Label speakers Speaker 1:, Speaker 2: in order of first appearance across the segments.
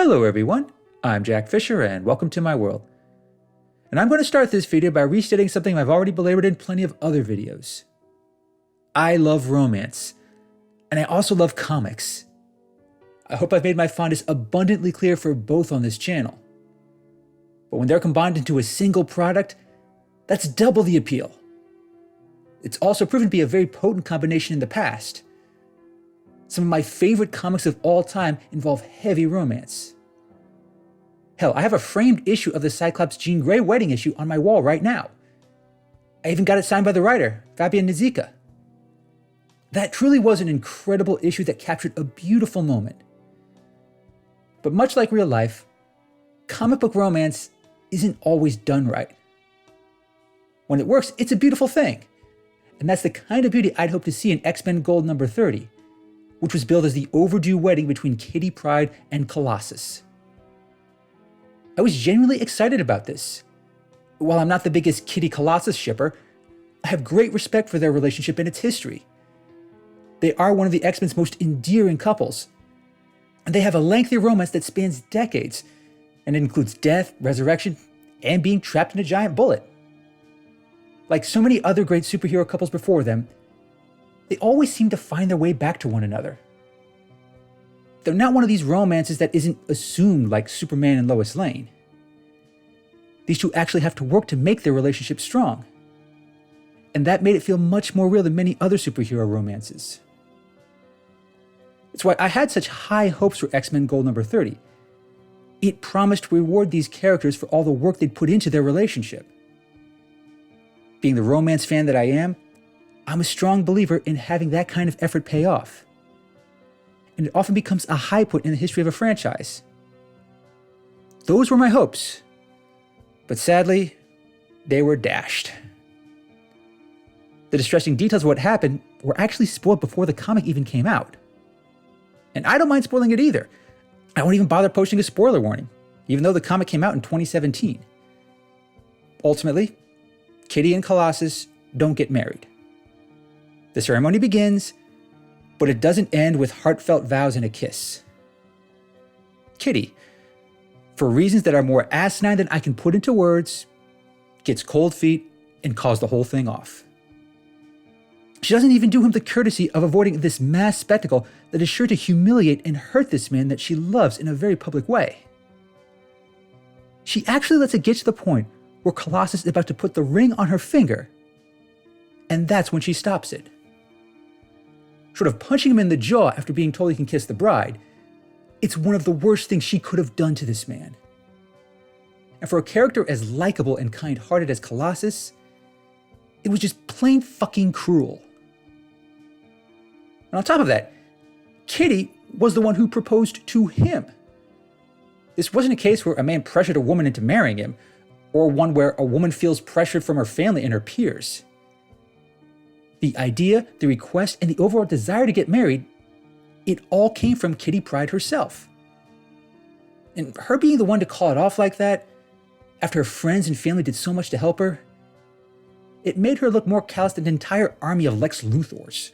Speaker 1: Hello everyone, I'm Jack Fisher and welcome to my world. And I'm going to start this video by restating something I've already belabored in plenty of other videos. I love romance, and I also love comics. I hope I've made my fondness abundantly clear for both on this channel. But when they're combined into a single product, that's double the appeal. It's also proven to be a very potent combination in the past. Some of my favorite comics of all time involve heavy romance. Hell, I have a framed issue of the Cyclops Jean Grey wedding issue on my wall right now. I even got it signed by the writer, Fabian Nicieza. That truly was an incredible issue that captured a beautiful moment. But much like real life, comic book romance isn't always done right. When it works, it's a beautiful thing. And that's the kind of beauty I'd hope to see in X-Men Gold number 30, which was billed as the overdue wedding between Kitty Pryde and Colossus. I was genuinely excited about this. While I'm not the biggest Kitty Colossus shipper, I have great respect for their relationship and its history. They are one of the X-Men's most endearing couples, and they have a lengthy romance that spans decades, and it includes death, resurrection, and being trapped in a giant bullet. Like so many other great superhero couples before them, they always seem to find their way back to one another. They're not one of these romances that isn't assumed like Superman and Lois Lane. These two actually have to work to make their relationship strong. And that made it feel much more real than many other superhero romances. It's why I had such high hopes for X-Men Gold number 30. It promised to reward these characters for all the work they'd put into their relationship. Being the romance fan that I am, I'm a strong believer in having that kind of effort pay off. And it often becomes a high point in the history of a franchise. Those were my hopes. But sadly, they were dashed. The distressing details of what happened were actually spoiled before the comic even came out. And I don't mind spoiling it either. I won't even bother posting a spoiler warning, even though the comic came out in 2017. Ultimately, Kitty and Colossus don't get married. The ceremony begins, but it doesn't end with heartfelt vows and a kiss. Kitty, for reasons that are more asinine than I can put into words, gets cold feet and calls the whole thing off. She doesn't even do him the courtesy of avoiding this mass spectacle that is sure to humiliate and hurt this man that she loves in a very public way. She actually lets it get to the point where Colossus is about to put the ring on her finger, and that's when she stops it. Short of punching him in the jaw after being told he can kiss the bride, it's one of the worst things she could have done to this man. And for a character as likable and kind-hearted as Colossus, it was just plain fucking cruel. And on top of that, Kitty was the one who proposed to him. This wasn't a case where a man pressured a woman into marrying him, or one where a woman feels pressured from her family and her peers. The idea, the request, and the overall desire to get married, it all came from Kitty Pryde herself. And her being the one to call it off like that, after her friends and family did so much to help her, it made her look more callous than an entire army of Lex Luthors.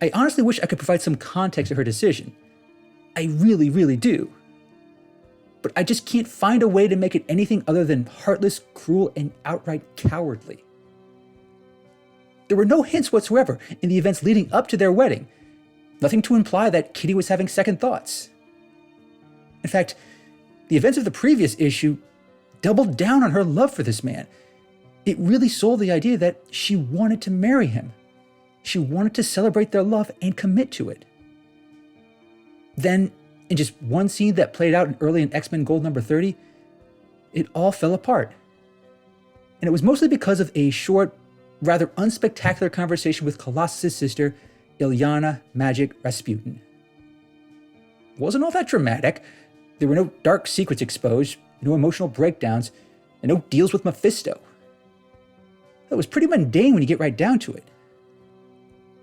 Speaker 1: I honestly wish I could provide some context to her decision. I really, really do. But I just can't find a way to make it anything other than heartless, cruel, and outright cowardly. There were no hints whatsoever in the events leading up to their wedding, nothing to imply that Kitty was having second thoughts. In fact, the events of the previous issue doubled down on her love for this man. It really sold the idea that she wanted to marry him. She wanted to celebrate their love and commit to it. Then, in just one scene that played out early in X-Men Gold number 30, it all fell apart. And it was mostly because of a short, rather unspectacular conversation with Colossus' sister, Ilyana Magic Rasputin. It wasn't all that dramatic. There were no dark secrets exposed, no emotional breakdowns, and no deals with Mephisto. It was pretty mundane when you get right down to it.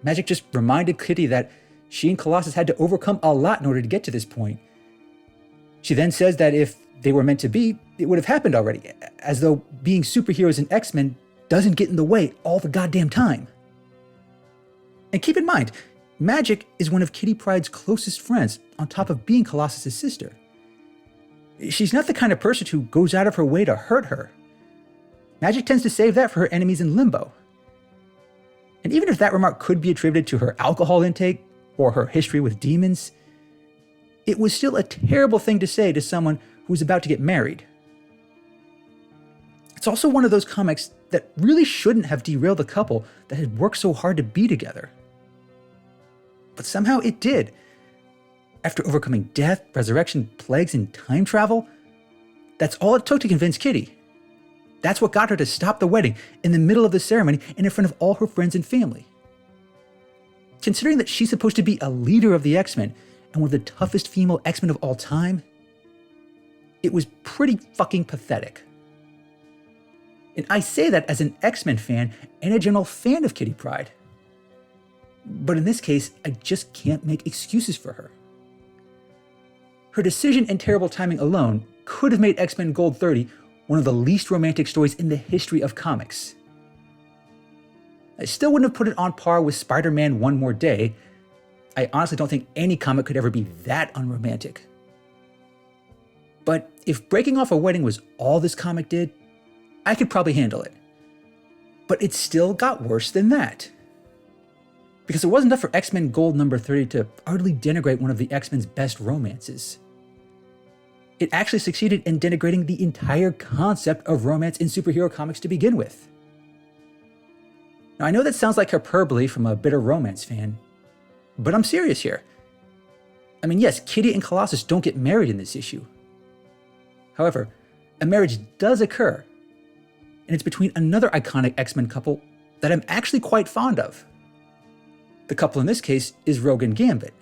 Speaker 1: Magic just reminded Kitty that she and Colossus had to overcome a lot in order to get to this point. She then says that if they were meant to be, it would have happened already, as though being superheroes and X-Men doesn't get in the way all the goddamn time. And keep in mind, Magic is one of Kitty Pryde's closest friends, on top of being Colossus' sister. She's not the kind of person who goes out of her way to hurt her. Magic tends to save that for her enemies in limbo. And even if that remark could be attributed to her alcohol intake or her history with demons, it was still a terrible thing to say to someone who was about to get married. It's also one of those comics that really shouldn't have derailed the couple that had worked so hard to be together. But somehow it did. After overcoming death, resurrection, plagues, and time travel, that's all it took to convince Kitty. That's what got her to stop the wedding in the middle of the ceremony and in front of all her friends and family. Considering that she's supposed to be a leader of the X-Men and one of the toughest female X-Men of all time, it was pretty fucking pathetic. And I say that as an X-Men fan and a general fan of Kitty Pryde. But in this case, I just can't make excuses for her. Her decision and terrible timing alone could have made X-Men Gold 30 one of the least romantic stories in the history of comics. I still wouldn't have put it on par with Spider-Man One More Day. I honestly don't think any comic could ever be that unromantic. But if breaking off a wedding was all this comic did, I could probably handle it. But it still got worse than that. Because it wasn't enough for X-Men Gold number 30 to utterly denigrate one of the X-Men's best romances. It actually succeeded in denigrating the entire concept of romance in superhero comics to begin with. Now, I know that sounds like hyperbole from a bitter romance fan, but I'm serious here. I mean, yes, Kitty and Colossus don't get married in this issue. However, a marriage does occur, and it's between another iconic X-Men couple that I'm actually quite fond of. The couple in this case is Rogue and Gambit.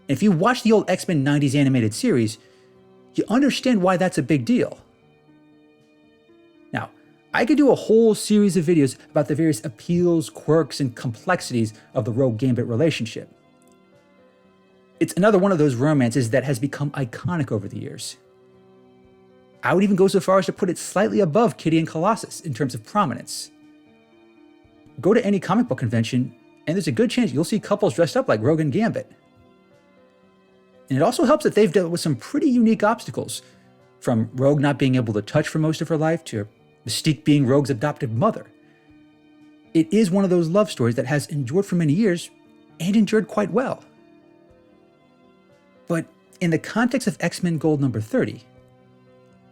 Speaker 1: And if you watch the old X-Men 90s animated series, you understand why that's a big deal. Now, I could do a whole series of videos about the various appeals, quirks, and complexities of the Rogue-Gambit relationship. It's another one of those romances that has become iconic over the years. I would even go so far as to put it slightly above Kitty and Colossus in terms of prominence. Go to any comic book convention, and there's a good chance you'll see couples dressed up like Rogue and Gambit. And it also helps that they've dealt with some pretty unique obstacles, from Rogue not being able to touch for most of her life to Mystique being Rogue's adoptive mother. It is one of those love stories that has endured for many years and endured quite well. But in the context of X-Men Gold number 30,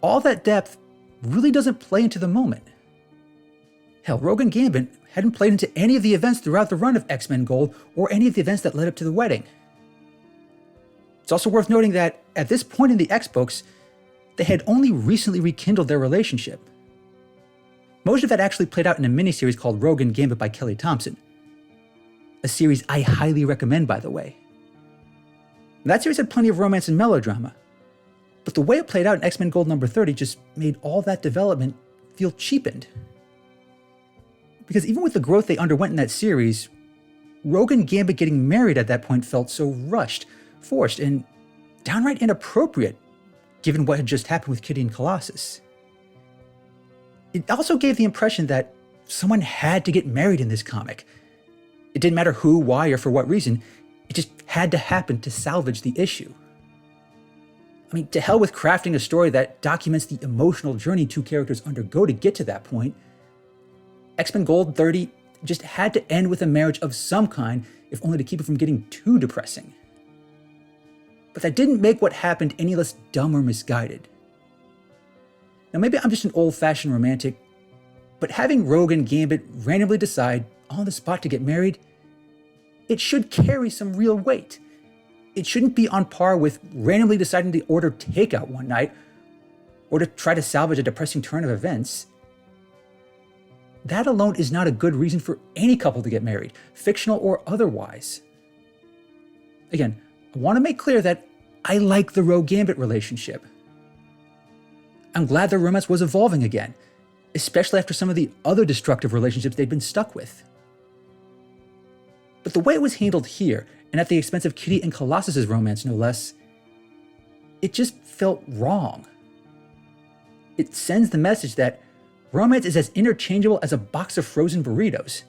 Speaker 1: all that depth really doesn't play into the moment. Hell, Rogue and Gambit hadn't played into any of the events throughout the run of X-Men Gold or any of the events that led up to the wedding. It's also worth noting that at this point in the X-books, they had only recently rekindled their relationship. Most of that actually played out in a miniseries called Rogue and Gambit by Kelly Thompson, a series I highly recommend, by the way. That series had plenty of romance and melodrama, but the way it played out in X-Men Gold number 30 just made all that development feel cheapened. Because even with the growth they underwent in that series, Rogue and Gambit getting married at that point felt so rushed, forced, and downright inappropriate, given what had just happened with Kitty and Colossus. It also gave the impression that someone had to get married in this comic. It didn't matter who, why, or for what reason, it just had to happen to salvage the issue. I mean, to hell with crafting a story that documents the emotional journey two characters undergo to get to that point. X-Men Gold 30 just had to end with a marriage of some kind, if only to keep it from getting too depressing. But that didn't make what happened any less dumb or misguided. Now maybe I'm just an old-fashioned romantic, but having Rogue and Gambit randomly decide on the spot to get married, it should carry some real weight. It shouldn't be on par with randomly deciding to order takeout one night, or to try to salvage a depressing turn of events. That alone is not a good reason for any couple to get married, fictional or otherwise. Again, I want to make clear that I like the Rogue-Gambit relationship. I'm glad their romance was evolving again, especially after some of the other destructive relationships they'd been stuck with. But the way it was handled here, and at the expense of Kitty and Colossus' romance no less, it just felt wrong. It sends the message that romance is as interchangeable as a box of frozen burritos.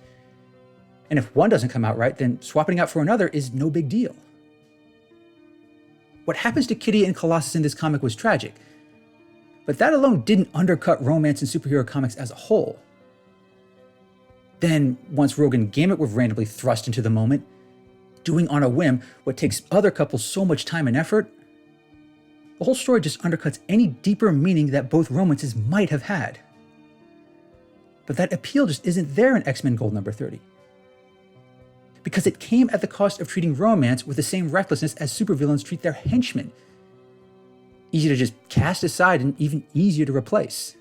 Speaker 1: And if one doesn't come out right, then swapping out for another is no big deal. What happens to Kitty and Colossus in this comic was tragic, but that alone didn't undercut romance in superhero comics as a whole. Then, once Rogue and Gambit were randomly thrust into the moment, doing on a whim what takes other couples so much time and effort, the whole story just undercuts any deeper meaning that both romances might have had. But that appeal just isn't there in X-Men Gold number 30. Because it came at the cost of treating romance with the same recklessness as supervillains treat their henchmen. Easy to just cast aside and even easier to replace.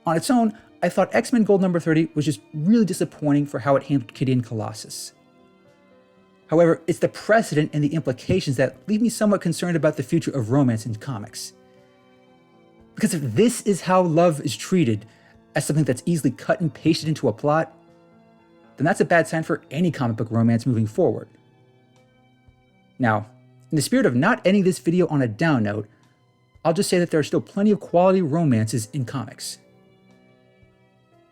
Speaker 1: On its own, I thought X-Men Gold number 30 was just really disappointing for how it handled Kitty and Colossus. However, it's the precedent and the implications that leave me somewhat concerned about the future of romance in comics. Because if this is how love is treated, as something that's easily cut and pasted into a plot, then that's a bad sign for any comic book romance moving forward. Now, in the spirit of not ending this video on a down note, I'll just say that there are still plenty of quality romances in comics.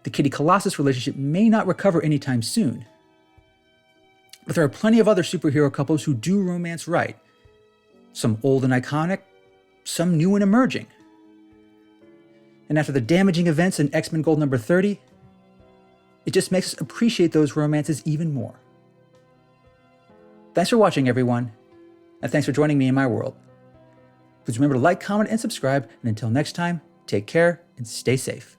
Speaker 1: The Kitty-Colossus relationship may not recover anytime soon, but there are plenty of other superhero couples who do romance right. Some old and iconic, some new and emerging. And after the damaging events in X-Men Gold number 30, it just makes us appreciate those romances even more. Thanks for watching, everyone, and thanks for joining me in my world. Please remember to like, comment, and subscribe, and until next time, take care and stay safe.